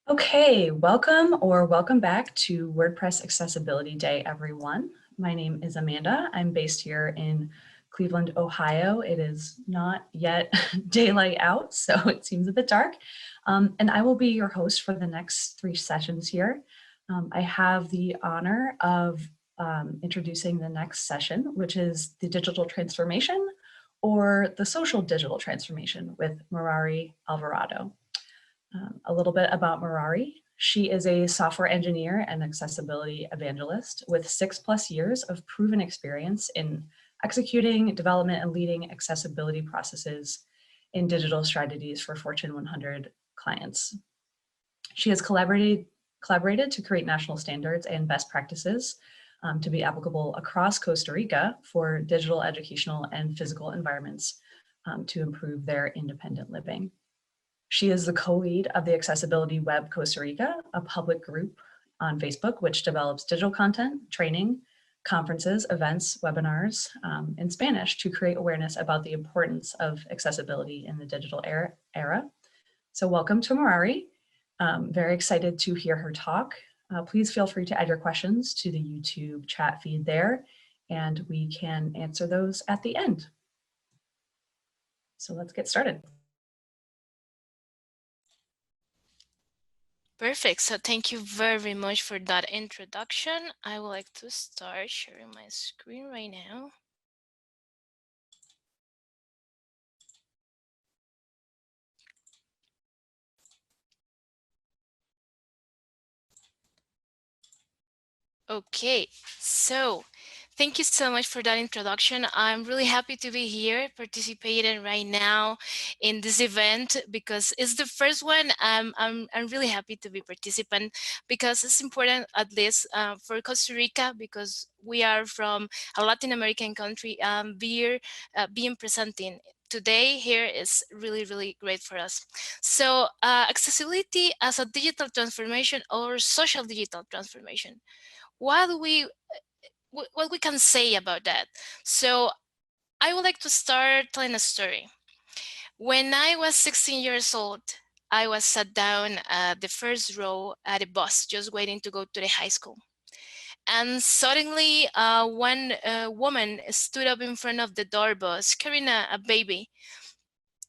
Okay, welcome back to WordPress Accessibility Day, everyone. My name is Amanda. I'm based here in Cleveland, Ohio. It is not yet daylight out, so it seems a bit dark. And I will be your host for the next 3 sessions here. I have the honor of introducing the next session, which is the digital transformation or the social digital transformation with Merary Alvarado. A little bit about Merary. She is a software engineer and accessibility evangelist with 6+ years of proven experience in executing, development, and leading accessibility processes in digital strategies for Fortune 100 clients. She has collaborated to create national standards and best practices to be applicable across Costa Rica for digital, educational, and physical environments to improve their independent living. She is the co-lead of the Accessibility Web Costa Rica, a public group on Facebook, which develops digital content, training, conferences, events, webinars in Spanish to create awareness about the importance of accessibility in the digital era. So welcome to Merary. Very excited to hear her talk. Please feel free to add your questions to the YouTube chat feed there, and we can answer those at the end. So let's get started. Perfect. So thank you very much for that introduction. I would like to start sharing my screen right now. Okay, so thank you so much for that introduction. I'm really happy to be here participating right now in this event because it's the first one. I'm really happy to be participant because it's important, at least for Costa Rica, because we are from a Latin American country. Being presenting today here is really, really great for us. So accessibility as a digital transformation or social digital transformation. What we can say about that. So I would like to start telling a story. When I was 16 years old, I was sat down at the first row at a bus, just waiting to go to the high school. And suddenly, one woman stood up in front of the door bus carrying a baby.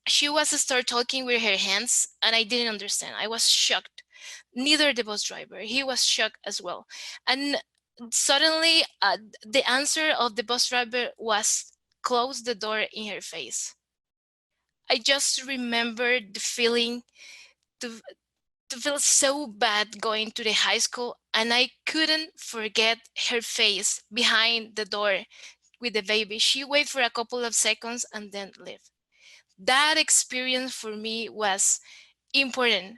She was start talking with her hands, and I didn't understand. I was shocked. Neither the bus driver. He was shocked as well. And suddenly, the answer of the bus driver was close the door in her face. I just remembered the feeling to, to feel so bad going to the high school, and I couldn't forget her face behind the door with the baby. She waited for a couple of seconds and then left. That experience for me was important.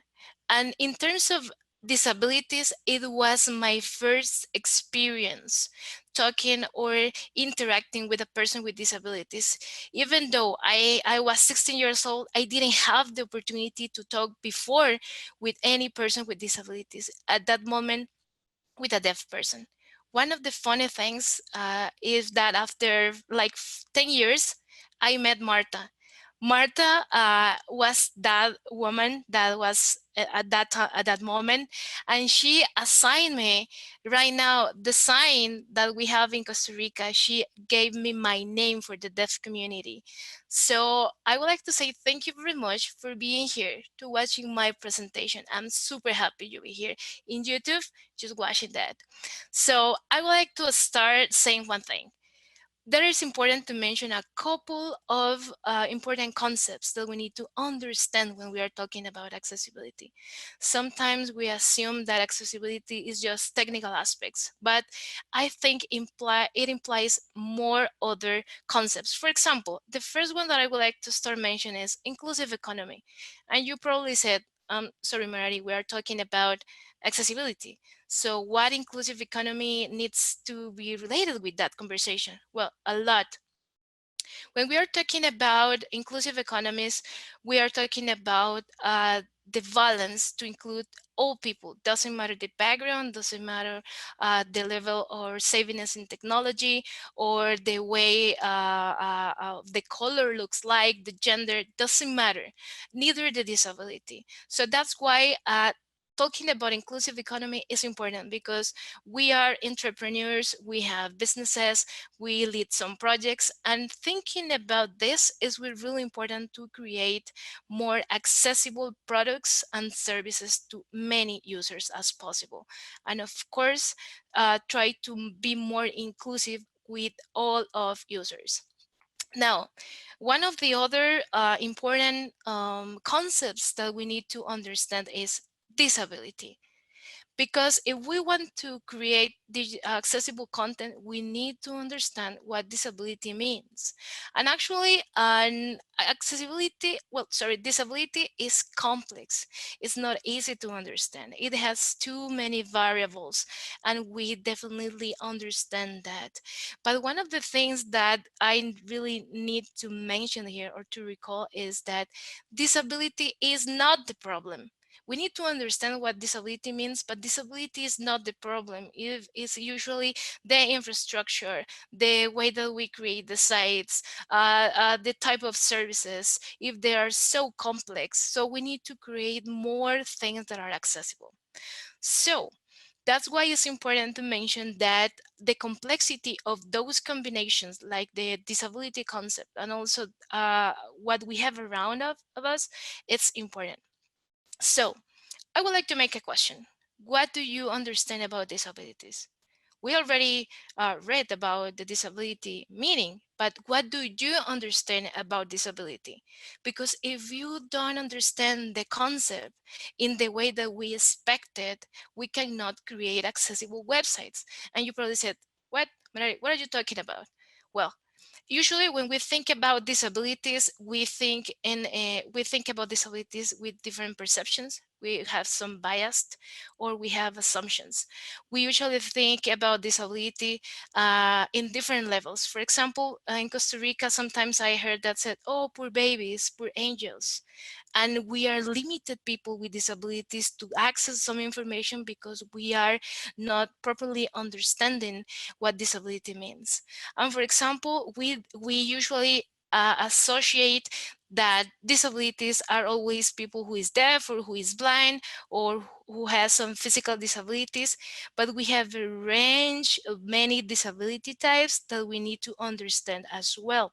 And in terms of disabilities, it was my first experience talking or interacting with a person with disabilities. Even though I was 16 years old, I didn't have the opportunity to talk before with any person with disabilities. At that moment, with a deaf person. One of the funny things is that after like 10 years, I met Marta. Marta was that woman that was at that moment, and she assigned me right now the sign that we have in Costa Rica. She gave me my name for the deaf community. So I would like to say thank you very much for being here to watching my presentation. I'm super happy you be here in YouTube just watching that. So I would like to start saying one thing. There is important to mention a couple of important concepts that we need to understand when we are talking about accessibility. Sometimes we assume that accessibility is just technical aspects, but I think it implies more other concepts. For example, the first one that I would like to start mentioning is inclusive economy. And you probably said, sorry, Merary, we are talking about accessibility. So what inclusive economy needs to be related with that conversation? Well, a lot. When we are talking about inclusive economies, we are talking about the balance to include all people. Doesn't matter the background, doesn't matter the level or savviness in technology or the way the color looks like, the gender, doesn't matter, neither the disability. So that's why talking about inclusive economy is important because we are entrepreneurs, we have businesses, we lead some projects, and thinking about this is really important to create more accessible products and services to many users as possible. And of course, try to be more inclusive with all of users. Now, one of the other important concepts that we need to understand is disability. Because if we want to create accessible content, we need to understand what disability means. And actually, disability is complex. It's not easy to understand. It has too many variables, and we definitely understand that. But one of the things that I really need to mention here or to recall is that disability is not the problem. We need to understand what disability means, but disability is not the problem. It's usually the infrastructure, the way that we create the sites, the type of services, if they are so complex. So we need to create more things that are accessible. So that's why it's important to mention that the complexity of those combinations, like the disability concept and also what we have around of us, it's important. So I would like to make a question. What do you understand about disabilities? We already read about the disability meaning, but what do you understand about disability? Because if you don't understand the concept in the way that we expected, we cannot create accessible websites. And you probably said, what? Mary, what are you talking about? Well, usually when we think about disabilities, we think about disabilities with different perceptions. We have some biased or we have assumptions. We usually think about disability in different levels. For example, in Costa Rica, sometimes I heard that said, oh, poor babies, poor angels. And we are limited people with disabilities to access some information because we are not properly understanding what disability means. And for example, we usually associate that disabilities are always people who is deaf or who is blind or who has some physical disabilities, but we have a range of many disability types that we need to understand as well.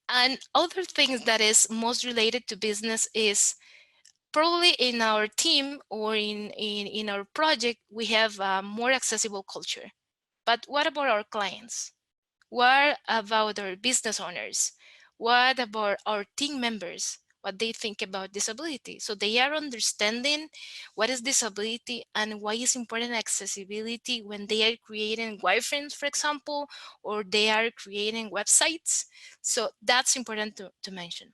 And other things that is most related to business is probably in our team or in our project, we have a more accessible culture. But what about our clients? What about our business owners? What about our team members? What they think about disability? So they are understanding what is disability and why is important accessibility when they are creating wireframes, for example, or they are creating websites. So that's important to mention.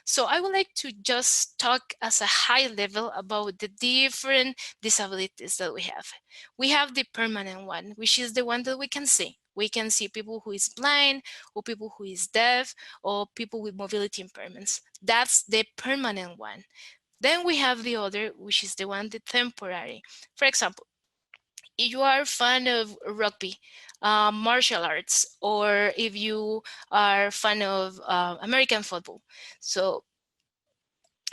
So I would like to just talk as a high level about the different disabilities that we have. We have the permanent one, which is the one that we can see. We can see people who is blind or people who is deaf or people with mobility impairments. That's the permanent one. Then we have the other, which is the one, the temporary. For example, if you are a fan of rugby, martial arts, or if you are a fan of American football. So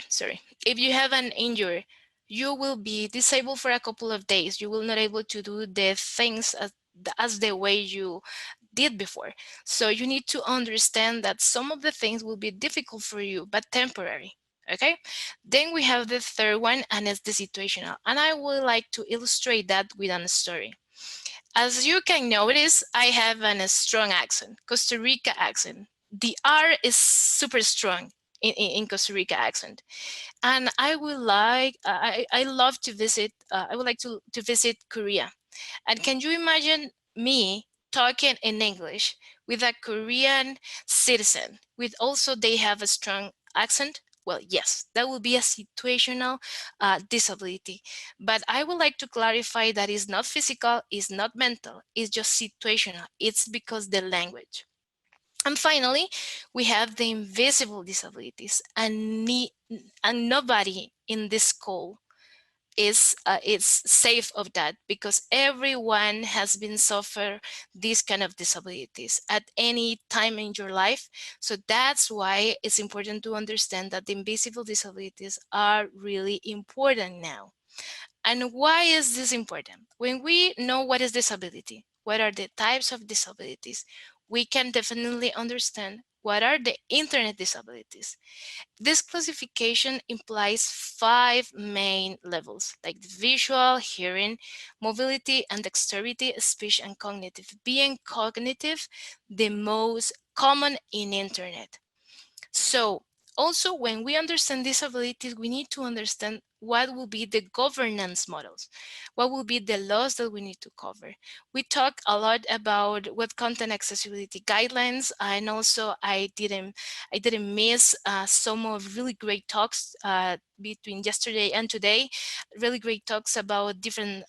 sorry, if you have an injury, you will be disabled for a couple of days. You will not able to do the things as the way you did before. So you need to understand that some of the things will be difficult for you, but temporary. Okay, then we have the third one, and it's the situational. And I would like to illustrate that with a story. As you can notice, I have a strong accent, Costa Rica accent. The R is super strong in Costa Rica accent. And I love to visit, I would like to visit Korea. And can you imagine me talking in English with a Korean citizen with also they have a strong accent? Well, yes, that will be a situational disability. But I would like to clarify that it's not physical, it's not mental, it's just situational. It's because the language. And finally, we have the invisible disabilities, and nobody in this call is safe of that because everyone has been suffer these kind of disabilities at any time in your life. So that's why it's important to understand that the invisible disabilities are really important now. And why is this important? When we know what is disability, what are the types of disabilities, we can definitely understand what are the internet disabilities. This classification implies 5 main levels, like the visual, hearing, mobility, and dexterity, speech, and cognitive, being cognitive the most common in internet. So also, when we understand disabilities, we need to understand what will be the governance models, what will be the laws that we need to cover. We talk a lot about web content accessibility guidelines, and also I didn't miss some of really great talks between yesterday and today. Really great talks about different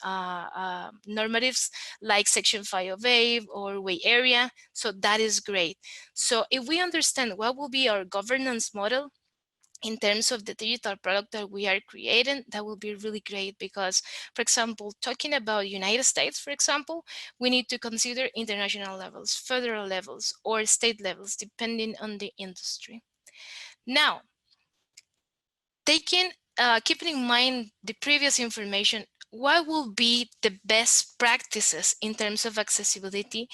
normatives like Section 5 or way area. So that is great. So if we understand what will be our governance model in terms of the digital product that we are creating, that will be really great because, for example, talking about United States, for example, we need to consider international levels, federal levels, or state levels, depending on the industry. Now, keeping in mind the previous information, what will be the best practices in terms of accessibility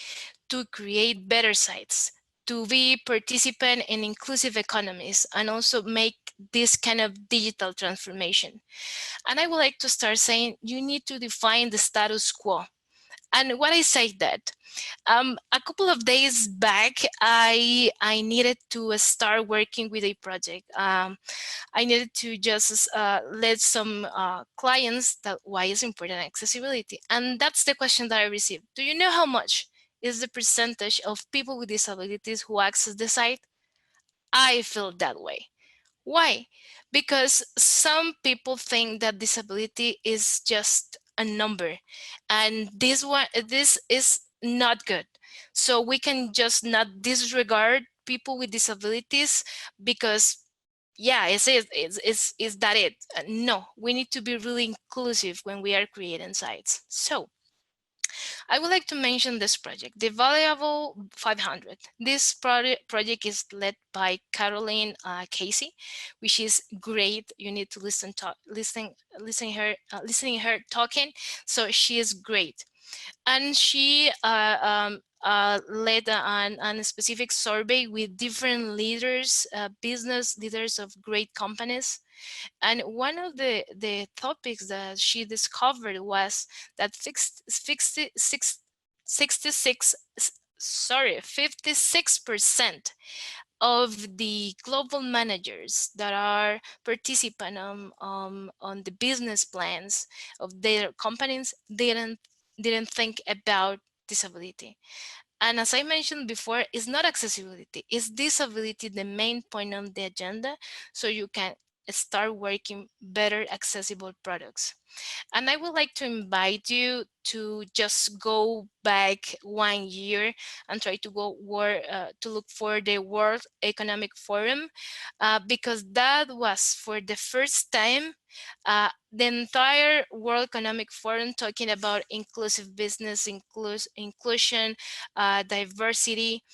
to create better sites, to be participant in inclusive economies, and also make this kind of digital transformation? And I would like to start saying you need to define the status quo. And what I say that, a couple of days back, I needed to start working with a project. I needed to just let some clients that why is important accessibility. And that's the question that I received. Do you know how much is the percentage of people with disabilities who access the site? I feel that way. Why? Because some people think that disability is just a number, and this is not good. So we can just not disregard people with disabilities because yeah, is that it? No, we need to be really inclusive when we are creating sites. So I would like to mention this project, the Valuable 500. This project is led by Caroline Casey, which is great. You need to listening her talking. So she is great, and she led on a specific survey with different leaders, business leaders of great companies. And one of the topics that she discovered was that 56% of the global managers that are participant on the business plans of their companies didn't think about disability. And as I mentioned before, it's not accessibility, it's disability the main point on the agenda, so you can start working better accessible products. And I would like to invite you to just go back 1 year and try to to look for the World Economic Forum, because that was for the first time the entire World Economic Forum talking about inclusive business, inclusion, diversity,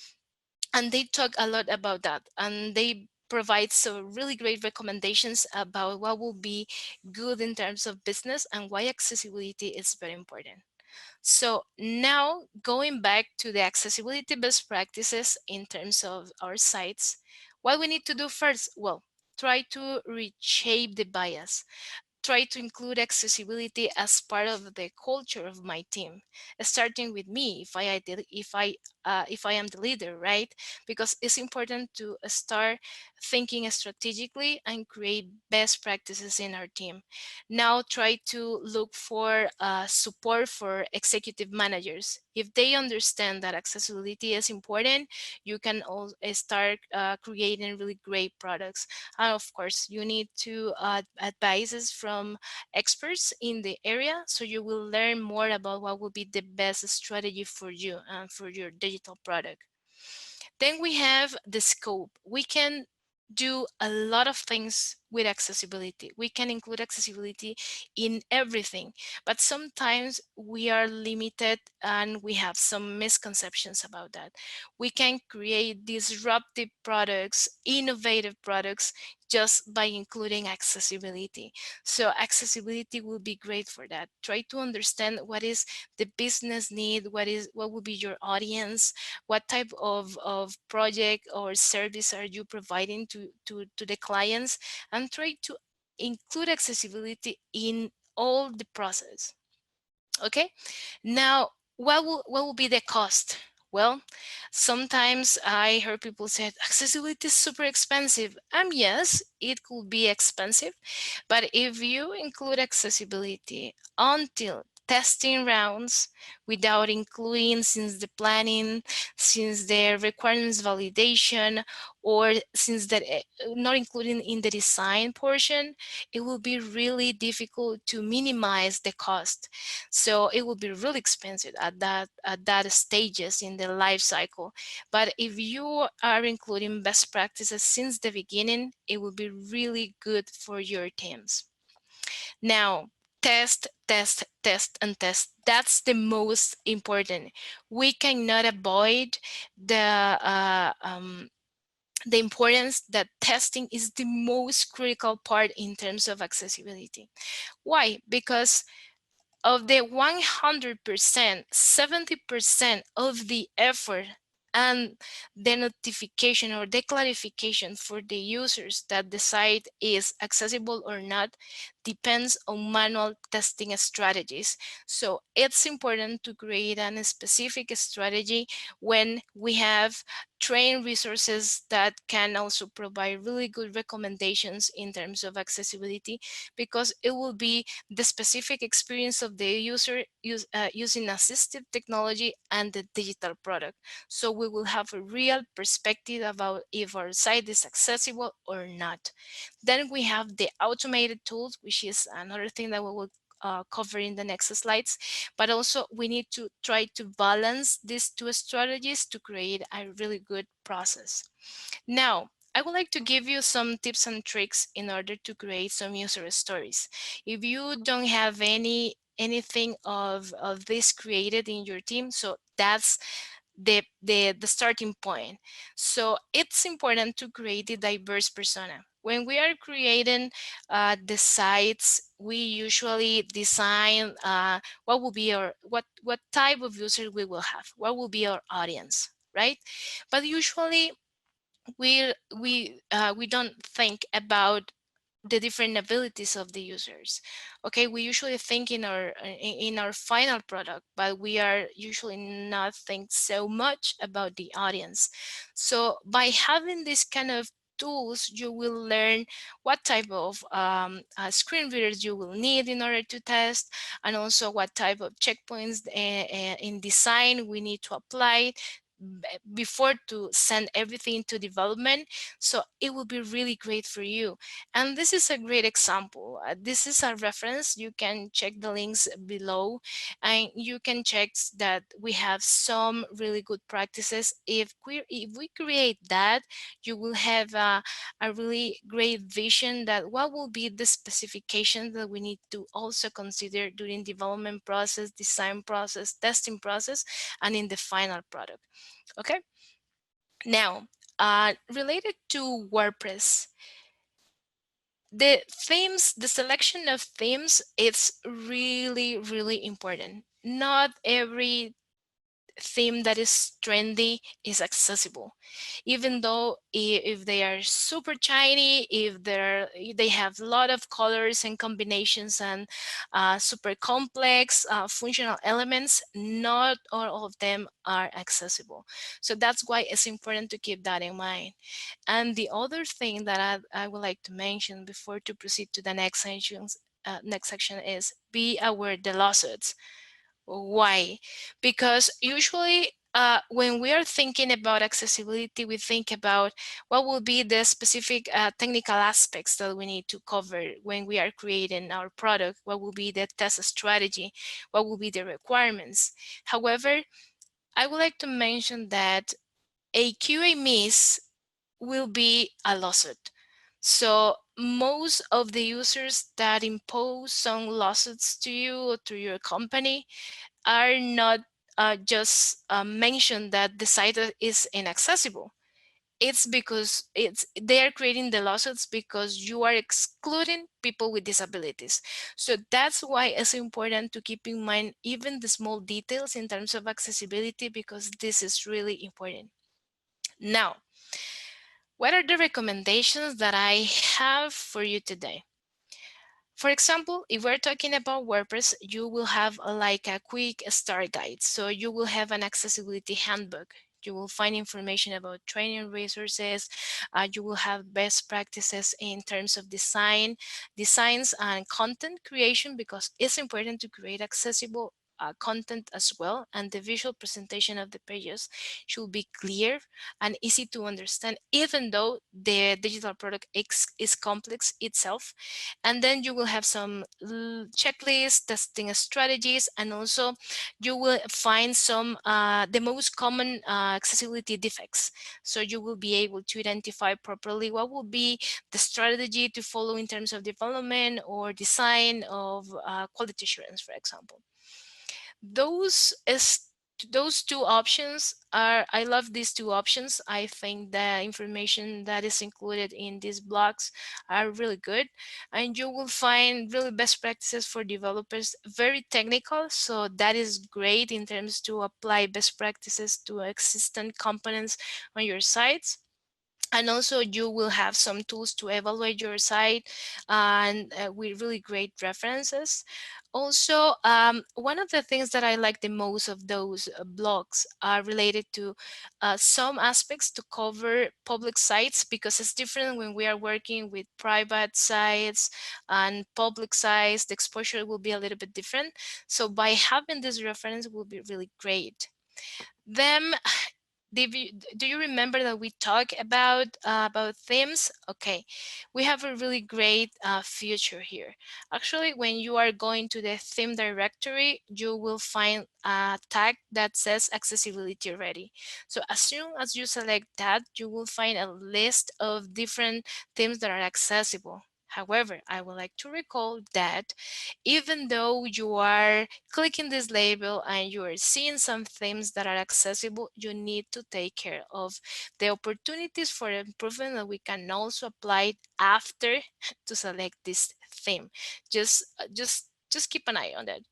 and they talk a lot about that, and they provide some really great recommendations about what will be good in terms of business and why accessibility is very important. So now going back to the accessibility best practices in terms of our sites, what we need to do first, well, try to reshape the bias, try to include accessibility as part of the culture of my team, starting with me if I am the leader, right? Because it's important to start thinking strategically and create best practices in our team. Now try to look for support for executive managers. If they understand that accessibility is important, you can all start creating really great products. And of course, you need to advices from experts in the area, so you will learn more about what will be the best strategy for you and for your digital product. Then we have the scope. We can do a lot of things with accessibility. We can include accessibility in everything, but sometimes we are limited and we have some misconceptions about that. We can create disruptive products, innovative products, just by including accessibility. So accessibility will be great for that. Try to understand what is the business need, what will be your audience, what type of project or service are you providing to the clients, and try to include accessibility in all the process. Okay, now what will be the cost? Well, sometimes I heard people say accessibility is super expensive. Yes, it could be expensive, but if you include accessibility until testing rounds without including since the planning, since the requirements validation, or since that not including in the design portion, it will be really difficult to minimize the cost. So it will be really expensive at that stages in the life cycle. But if you are including best practices since the beginning, it will be really good for your teams. Now, test, test, test, and test. That's the most important. We cannot avoid the importance that testing is the most critical part in terms of accessibility. Why? Because of the 100%, 70% of the effort and the notification or the clarification for the users that the site is accessible or not depends on manual testing strategies. So it's important to create a specific strategy when we have trained resources that can also provide really good recommendations in terms of accessibility, because it will be the specific experience of the user using assistive technology and the digital product. So we will have a real perspective about if our site is accessible or not. Then we have the automated tools, which is another thing that we will cover in the next slides. But also we need to try to balance these two strategies to create a really good process. Now, I would like to give you some tips and tricks in order to create some user stories. If you don't have anything of this created in your team, so that's the starting point. So it's important to create a diverse persona. When we are creating the sites, we usually design what will be our what type of user we will have, what will be our audience, right? But usually we don't think about the different abilities of the users. Okay, we usually think in our final product, but we are usually not think so much about the audience. So by having this kind of tools, you will learn what type of screen readers you will need in order to test, and also what type of checkpoints in design we need to apply before to send everything to development. So it will be really great for you. And this is a great example. This is a reference. You can check the links below, and you can check that we have some really good practices. If we create that, you will have a really great vision that what will be the specifications that we need to also consider during development process, design process, testing process, and in the final product. Okay. Now, related to WordPress, the selection of themes, it's really, really important. Not every theme that is trendy is accessible, even though if they are super shiny, if they have a lot of colors and combinations and super complex functional elements, not all of them are accessible. So that's why it's important to keep that in mind. And the other thing that I would like to mention before to proceed to the next section is be aware the lawsuits. Why? Because usually when we are thinking about accessibility, we think about what will be the specific technical aspects that we need to cover when we are creating our product, what will be the test strategy, what will be the requirements. However, I would like to mention that a QA miss will be a lawsuit. So most of the users that impose some lawsuits to you or to your company are not just mentioned that the site is inaccessible. It's because they are creating the lawsuits because you are excluding people with disabilities. So that's why it's important to keep in mind even the small details in terms of accessibility, because this is really important. Now, what are the recommendations that I have for you today? For example, if we're talking about WordPress, you will have like a quick start guide. So you will have an accessibility handbook. You will find information about training resources. You will have best practices in terms of designs and content creation, because it's important to create accessible content as well. And the visual presentation of the pages should be clear and easy to understand, even though the digital product is complex itself. And then you will have some checklists, testing strategies, and also you will find some the most common accessibility defects. So you will be able to identify properly what will be the strategy to follow in terms of development or design of quality assurance, for example. Those is those two options are, I love these two options. I think the information that is included in these blogs are really good, and you will find really best practices for developers, very technical. So that is great in terms to apply best practices to existing components on your sites. And also you will have some tools to evaluate your site, and with really great references. Also, one of the things that I like the most of those blogs are related to some aspects to cover public sites, because it's different when we are working with private sites and public sites. The exposure will be a little bit different. So by having this reference will be really great. Then do you remember that we talked about themes? Okay, we have a really great feature here. Actually, when you are going to the theme directory, you will find a tag that says accessibility ready. So as soon as you select that, you will find a list of different themes that are accessible. However, I would like to recall that even though you are clicking this label and you are seeing some themes that are accessible, you need to take care of the opportunities for improvement that we can also apply after to select this theme. Just keep an eye on that.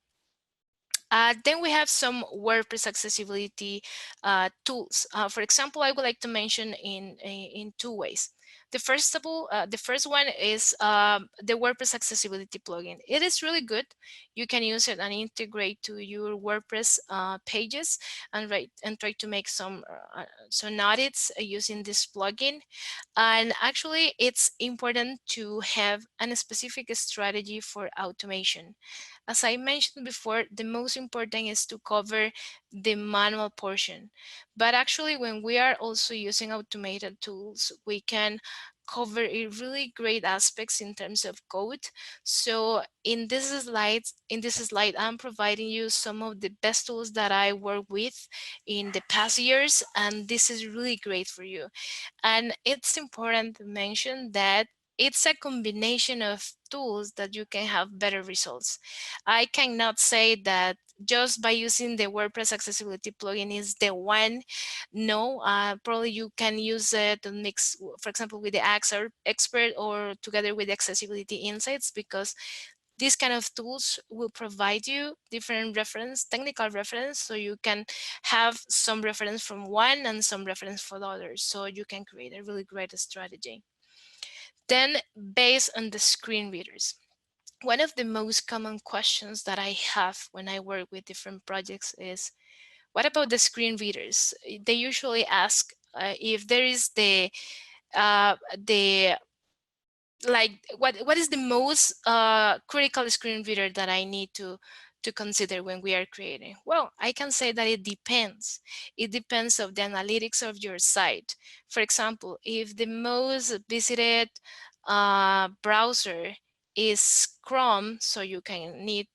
Then we have some WordPress accessibility tools. For example, I would like to mention in two ways. The first one is the WordPress accessibility plugin. It is really good. You can use it and integrate to your WordPress pages and try to make some audits using this plugin. And actually, it's important to have a specific strategy for automation. As I mentioned before, the most important is to cover the manual portion. But actually, when we are also using automated tools, we can cover a really great aspects in terms of code. So in this slide, I'm providing you some of the best tools that I work with in the past years, and this is really great for you. And it's important to mention that it's a combination of tools that you can have better results. I cannot say that just by using the WordPress accessibility plugin is the one. No, probably you can use it to mix, for example, with the expert or together with the accessibility insights, because these kind of tools will provide you different technical reference, so you can have some reference from one and some reference for the others, so you can create a really great strategy. Then, based on the screen readers, one of the most common questions that I have when I work with different projects is, what about the screen readers? They usually ask if there is the like what is the most critical screen reader that I need to consider when we are creating? Well, I can say that it depends. It depends of the analytics of your site. For example, if the most visited browser is Chrome, so you can need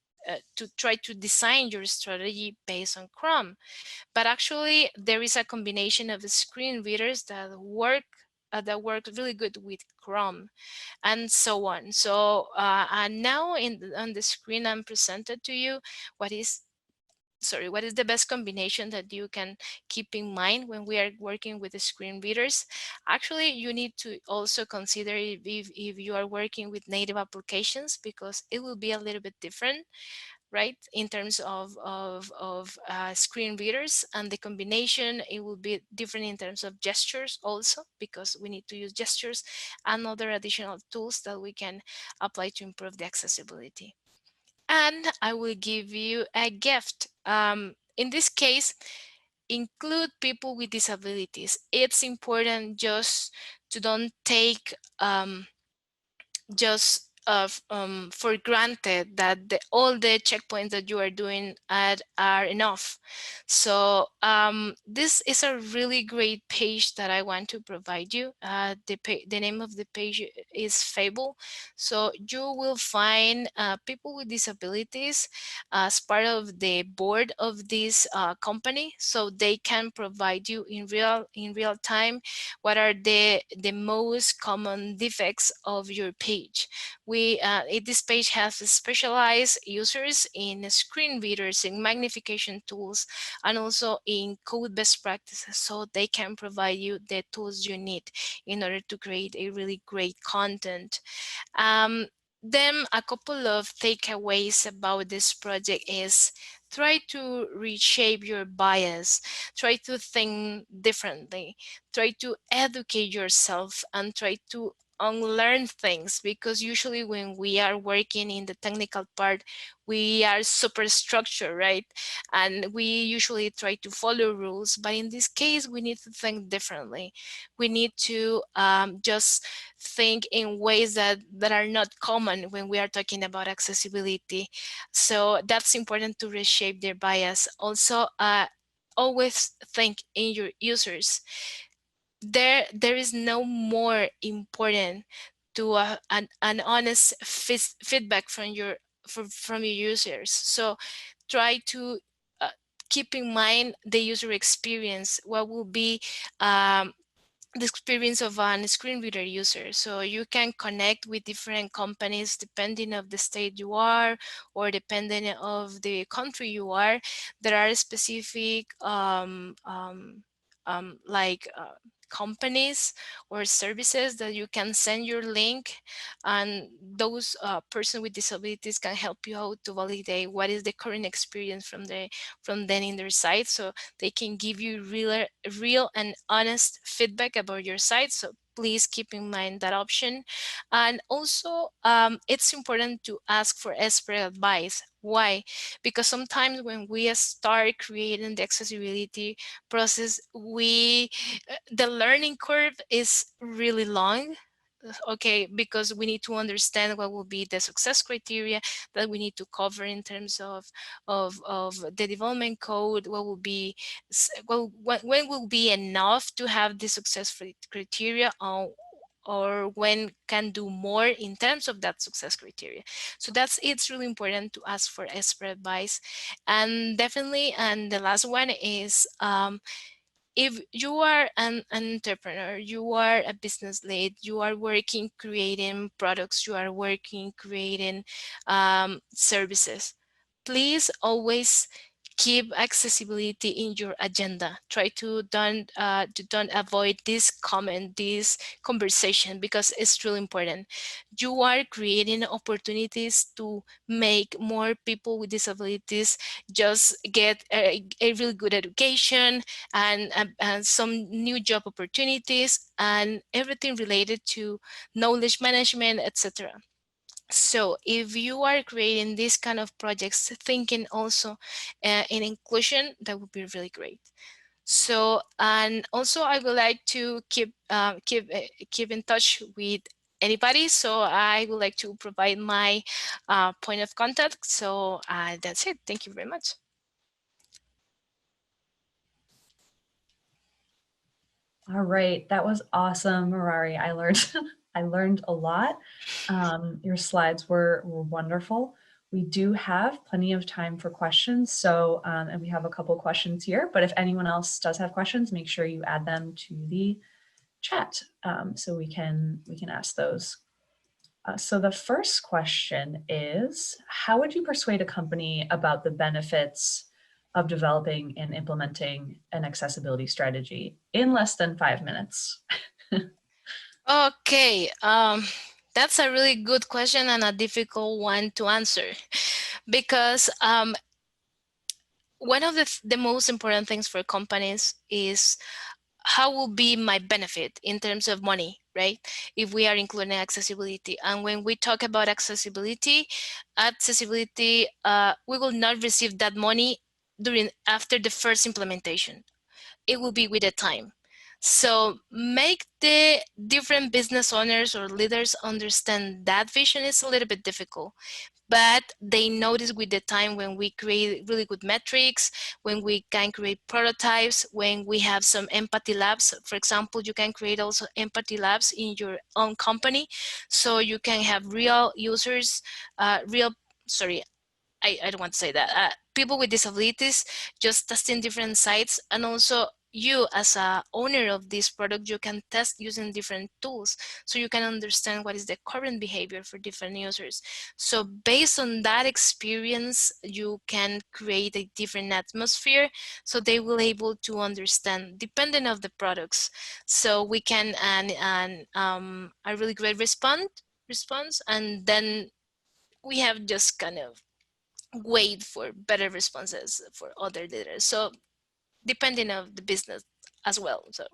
to try to design your strategy based on Chrome. But actually, there is a combination of screen readers that work that work really good with Chrome, and so on. So and now on the screen I'm presented to you what is the best combination that you can keep in mind when we are working with the screen readers. Actually, you need to also consider if you are working with native applications, because it will be a little bit different, right, in terms of screen readers, and the combination, it will be different in terms of gestures also, because we need to use gestures and other additional tools that we can apply to improve the accessibility. And I will give you a gift. In this case, include people with disabilities. It's important just to don't take just for granted that all the checkpoints that you are doing are enough. So this is a really great page that I want to provide you. The name of the page is Fable. So you will find people with disabilities as part of the board of this company, so they can provide you in real time what are the most common defects of your page. This page has specialized users in screen readers, in magnification tools, and also in code best practices, so they can provide you the tools you need in order to create a really great content. Then a couple of takeaways about this project is try to reshape your bias, try to think differently, try to educate yourself, and try to unlearn things, because usually when we are working in the technical part, we are super structured, right? And we usually try to follow rules, but in this case we need to think differently. We need to just think in ways that are not common when we are talking about accessibility. So that's important to reshape their bias. Also, always think in your users. There is no more important to an honest feedback from your users. So try to keep in mind the user experience. What will be the experience of a screen reader user? So you can connect with different companies depending of the state you are, or depending of the country you are. There are specific like companies or services that you can send your link, and those person with disabilities can help you out to validate what is the current experience from them in their site, so they can give you real and honest feedback about your site. So please keep in mind that option. And also it's important to ask for expert advice. Why? Because sometimes when we start creating the accessibility process, the learning curve is really long. Okay, because we need to understand what will be the success criteria that we need to cover in terms of the development code. What will be when will be enough to have the success criteria, or when can do more in terms of that success criteria. So it's really important to ask for expert advice. And definitely, and the last one is if you are an entrepreneur, you are a business lead, you are working creating products, you are working creating services, please always keep accessibility in your agenda. Try to don't avoid this comment, this conversation, because it's really important. You are creating opportunities to make more people with disabilities just get a really good education, and some new job opportunities, and everything related to knowledge management, etc. So if you are creating these kind of projects, thinking also in inclusion, that would be really great. So, and also I would like to keep in touch with anybody. So I would like to provide my point of contact. So that's it. Thank you very much. All right, that was awesome, Merary. I learned I learned a lot. Your slides were wonderful. We do have plenty of time for questions, so and we have a couple questions here. But if anyone else does have questions, make sure you add them to the chat. So we can ask those. So the first question is, how would you persuade a company about the benefits of developing and implementing an accessibility strategy in less than 5 minutes? Okay, that's a really good question and a difficult one to answer because one of the most important things for companies is how will be my benefit in terms of money, right? If we are including accessibility. And when we talk about accessibility, we will not receive that money after the first implementation. It will be with the time. So make the different business owners or leaders understand that vision is a little bit difficult, but they notice with the time when we create really good metrics, when we can create prototypes, when we have some empathy labs. For example, you can create also empathy labs in your own company, so you can have real users, I don't want to say that. People with disabilities just testing different sites, and also you as a owner of this product, you can test using different tools so you can understand what is the current behavior for different users. So based on that experience, you can create a different atmosphere so they will able to understand depending of the products. So we can a really great response, and then we have just kind of wait for better responses for other leaders. So depending of the business as well. So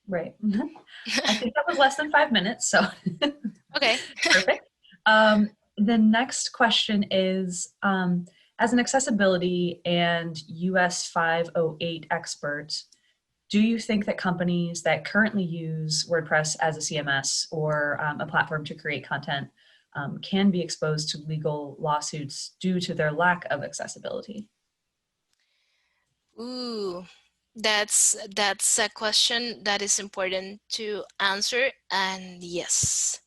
Right. I think that was less than 5 minutes, so okay. perfect. The next question is, as an accessibility and US 508 expert, do you think that companies that currently use WordPress as a CMS or a platform to create content can be exposed to legal lawsuits due to their lack of accessibility? Ooh, that's a question that is important to answer, and yes,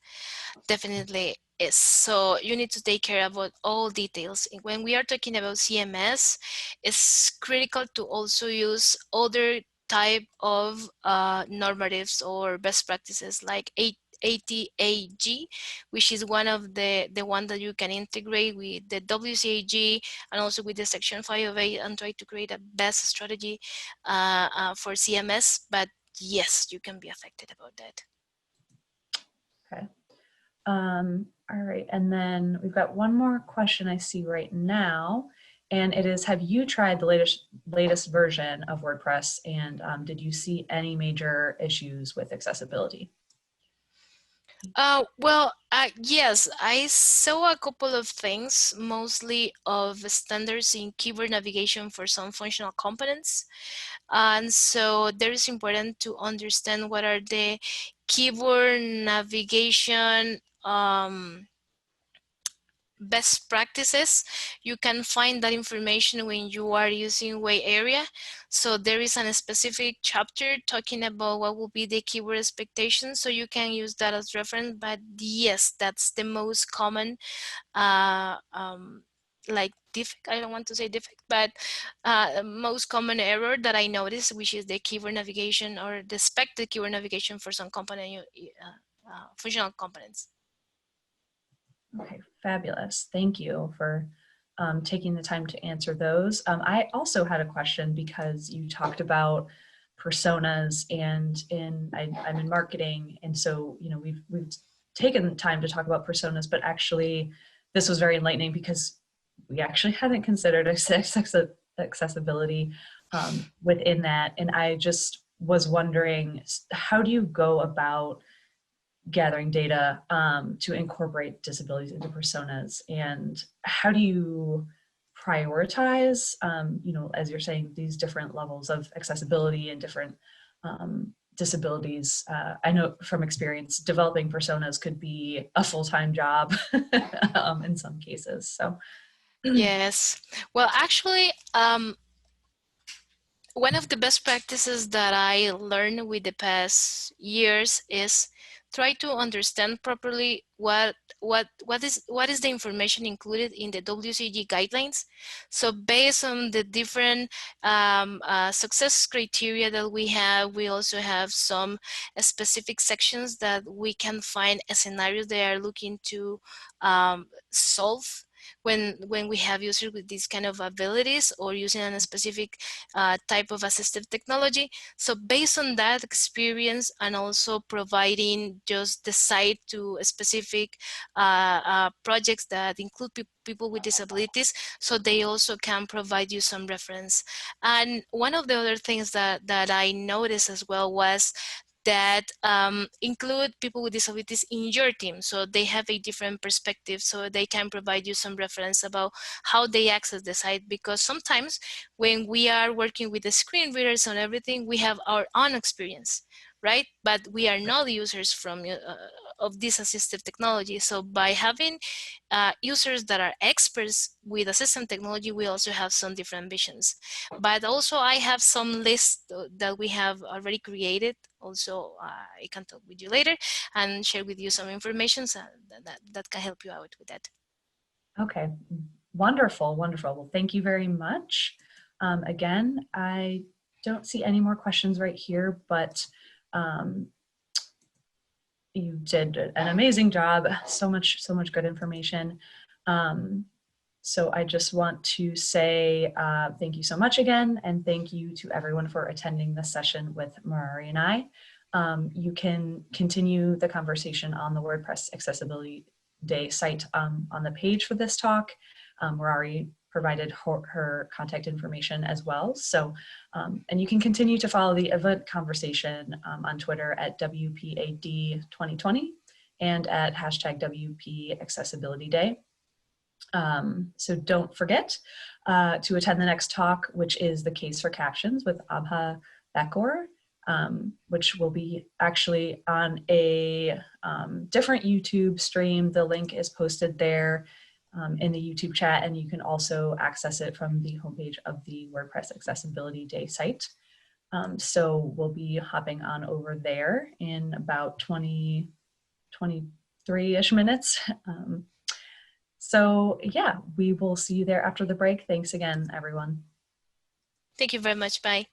definitely is. So you need to take care about all details. When we are talking about CMS, it's critical to also use other type of normatives or best practices like ATAG, which is one of the one that you can integrate with the WCAG and also with the Section 508 and try to create a best strategy for CMS. But yes, you can be affected about that. Okay. All right, and then we've got one more question I see right now, and it is, have you tried the latest version of WordPress, and did you see any major issues with accessibility? Yes, I saw a couple of things, mostly of standards in keyboard navigation for some functional components. And so there is important to understand what are the keyboard navigation best practices. You can find that information when you are using Way Area. So there is a specific chapter talking about what will be the keyword expectations. So you can use that as reference. But yes, that's the most common like defect, I don't want to say defect, but most common error that I noticed, which is the keyword navigation or the expected keyword navigation for some component functional components. Okay, fabulous. Thank you for taking the time to answer those. I also had a question because you talked about personas, and I'm in marketing, and so we've taken the time to talk about personas, but actually this was very enlightening because we actually hadn't considered accessibility within that, and I just was wondering, how do you go about gathering data to incorporate disabilities into personas, and how do you prioritize, as you're saying, these different levels of accessibility and different disabilities? I know from experience, developing personas could be a full-time job in some cases. So Yes, well, actually, one of the best practices that I learned with the past years is try to understand properly what is the information included in the WCG guidelines. So based on the different success criteria that we have, we also have some specific sections that we can find a scenario they are looking to solve when we have users with these kind of abilities or using a specific type of assistive technology. So based on that experience and also providing just the site to a specific projects that include people with disabilities, so they also can provide you some reference. And one of the other things that I noticed as well was that include people with disabilities in your team, so they have a different perspective, so they can provide you some reference about how they access the site, because sometimes when we are working with the screen readers and everything, we have our own experience, right? But we are not users from of this assistive technology. So by having users that are experts with assistive technology, we also have some different visions. But also I have some lists that we have already created. Also, I can talk with you later and share with you some information that can help you out with that. Okay, wonderful, wonderful. Well, thank you very much. Again, I don't see any more questions right here, but you did an amazing job. So much good information. So I just want to say thank you so much again, and thank you to everyone for attending this session with Merary and I. You can continue the conversation on the WordPress Accessibility Day site on the page for this talk. Merary provided her contact information as well. So, and you can continue to follow the event conversation on Twitter at WPAD 2020 and at hashtag WP Accessibility Day. So don't forget to attend the next talk, which is the case for captions with Abha Bakor, which will be actually on a different YouTube stream. The link is posted there in the YouTube chat, and you can also access it from the homepage of the WordPress Accessibility Day site. So we'll be hopping on over there in about 23-ish minutes. So yeah, we will see you there after the break. Thanks again, everyone. Thank you very much. Bye.